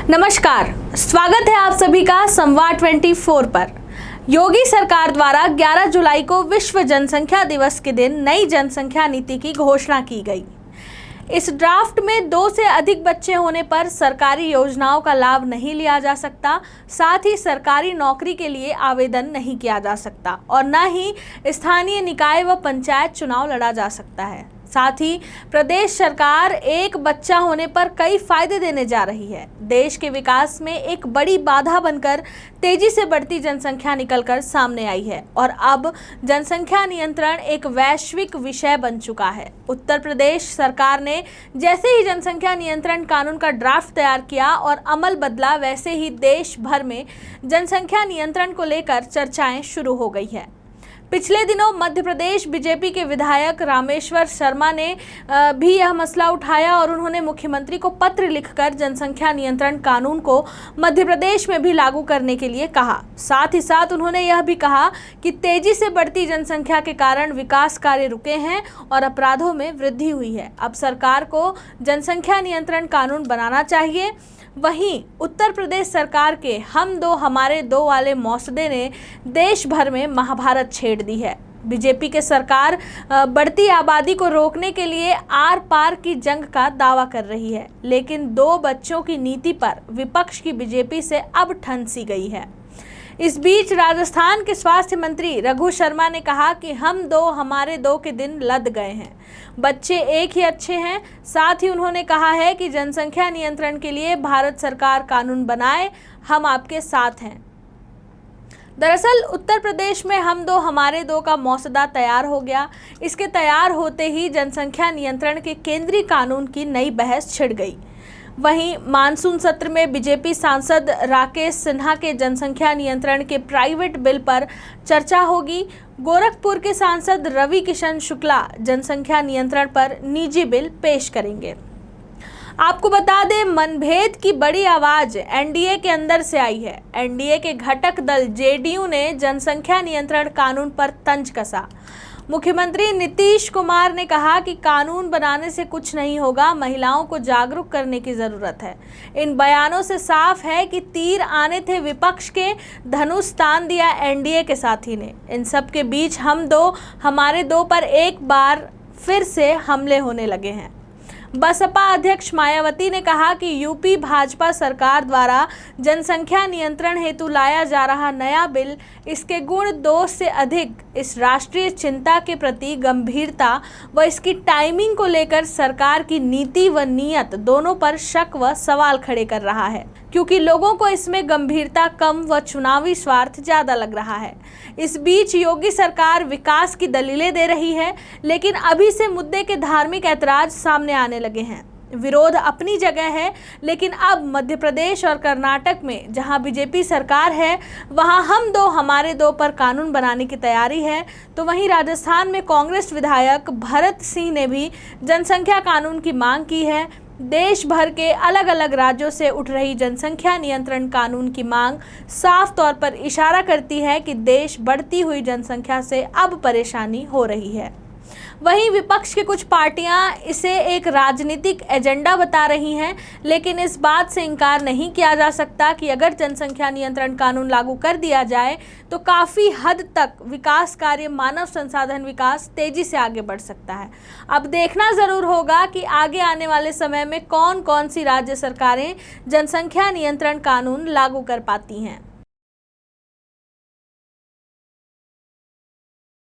नमस्कार, स्वागत है आप सभी का संवाद 24 पर। योगी सरकार द्वारा 11 जुलाई को विश्व जनसंख्या दिवस के दिन नई जनसंख्या नीति की घोषणा की गई। इस ड्राफ्ट में 2 से अधिक बच्चे होने पर सरकारी योजनाओं का लाभ नहीं लिया जा सकता, साथ ही सरकारी नौकरी के लिए आवेदन नहीं किया जा सकता और न ही स्थानीय निकाय व पंचायत चुनाव लड़ा जा सकता है। साथ ही प्रदेश सरकार एक बच्चा होने पर कई फायदे देने जा रही है। देश के विकास में एक बड़ी बाधा बनकर तेजी से बढ़ती जनसंख्या निकलकर सामने आई है और अब जनसंख्या नियंत्रण एक वैश्विक विषय बन चुका है। उत्तर प्रदेश सरकार ने जैसे ही जनसंख्या नियंत्रण कानून का ड्राफ्ट तैयार किया और अमल बदला, वैसे ही देश भर में जनसंख्या नियंत्रण को लेकर चर्चाएं शुरू हो गई है। पिछले दिनों मध्य प्रदेश बीजेपी के विधायक रामेश्वर शर्मा ने भी यह मसला उठाया और उन्होंने मुख्यमंत्री को पत्र लिखकर जनसंख्या नियंत्रण कानून को मध्य प्रदेश में भी लागू करने के लिए कहा। साथ ही साथ उन्होंने यह भी कहा कि तेजी से बढ़ती जनसंख्या के कारण विकास कार्य रुके हैं और अपराधों में वृद्धि हुई है। अब सरकार को जनसंख्या नियंत्रण कानून बनाना चाहिए। वहीं उत्तर प्रदेश सरकार के हम दो हमारे दो वाले मौसदे ने देश भर में महाभारत छेड़ दी है। बीजेपी के सरकार बढ़ती आबादी को रोकने के लिए आर पार की जंग का दावा कर रही है, लेकिन 2 बच्चों की नीति पर विपक्ष की बीजेपी से अब ठन सी गई है। इस बीच राजस्थान के स्वास्थ्य मंत्री रघु शर्मा ने कहा कि हम दो हमारे दो के दिन लद गए हैं, बच्चे एक ही अच्छे हैं। साथ ही उन्होंने कहा है कि जनसंख्या नियंत्रण के लिए भारत सरकार कानून बनाए, हम आपके साथ हैं। दरअसल उत्तर प्रदेश में हम दो हमारे दो का मसौदा तैयार हो गया। इसके तैयार होते ही जनसंख्या नियंत्रण के केंद्रीय कानून की नई बहस छिड़ गई। वहीं मानसून सत्र में बीजेपी सांसद राकेश सिन्हा के जनसंख्या नियंत्रण के प्राइवेट बिल पर चर्चा होगी। गोरखपुर के सांसद रवि किशन शुक्ला जनसंख्या नियंत्रण पर निजी बिल पेश करेंगे। आपको बता दें, मनभेद की बड़ी आवाज एनडीए के अंदर से आई है। एनडीए के घटक दल जेडीयू ने जनसंख्या नियंत्रण कानून पर तंज कसा। मुख्यमंत्री नीतीश कुमार ने कहा कि कानून बनाने से कुछ नहीं होगा, महिलाओं को जागरूक करने की जरूरत है। इन बयानों से साफ है कि तीर आने थे विपक्ष के, धनुष तान दिया एनडीए के साथी ने। इन सब के बीच हम दो हमारे दो पर एक बार फिर से हमले होने लगे हैं। बसपा अध्यक्ष मायावती ने कहा कि यूपी भाजपा सरकार द्वारा जनसंख्या नियंत्रण हेतु लाया जा रहा नया बिल, इसके गुण दोष से अधिक इस राष्ट्रीय चिंता के प्रति गंभीरता व इसकी टाइमिंग को लेकर सरकार की नीति व नीयत दोनों पर शक व सवाल खड़े कर रहा है, क्योंकि लोगों को इसमें गंभीरता कम व चुनावी स्वार्थ ज्यादा लग रहा है। इस बीच योगी सरकार विकास की दलीलें दे रही है, लेकिन अभी से मुद्दे के धार्मिक ऐतराज सामने आने लगे हैं। विरोध अपनी जगह है, लेकिन अब मध्य प्रदेश और कर्नाटक में जहां बीजेपी सरकार है, वहां हम दो हमारे दो पर कानून बनाने की तैयारी है, तो वहीं राजस्थान में कांग्रेस विधायक भरत सिंह ने भी जनसंख्या कानून की मांग की है। देश भर के अलग अलग राज्यों से उठ रही जनसंख्या नियंत्रण कानून की मांग साफ तौर पर इशारा करती है कि देश बढ़ती हुई जनसंख्या से अब परेशानी हो रही है। वहीं विपक्ष की कुछ पार्टियां इसे एक राजनीतिक एजेंडा बता रही हैं, लेकिन इस बात से इनकार नहीं किया जा सकता कि अगर जनसंख्या नियंत्रण कानून लागू कर दिया जाए तो काफ़ी हद तक विकास कार्य, मानव संसाधन विकास तेजी से आगे बढ़ सकता है। अब देखना ज़रूर होगा कि आगे आने वाले समय में कौन कौन सी राज्य सरकारें जनसंख्या नियंत्रण कानून लागू कर पाती हैं।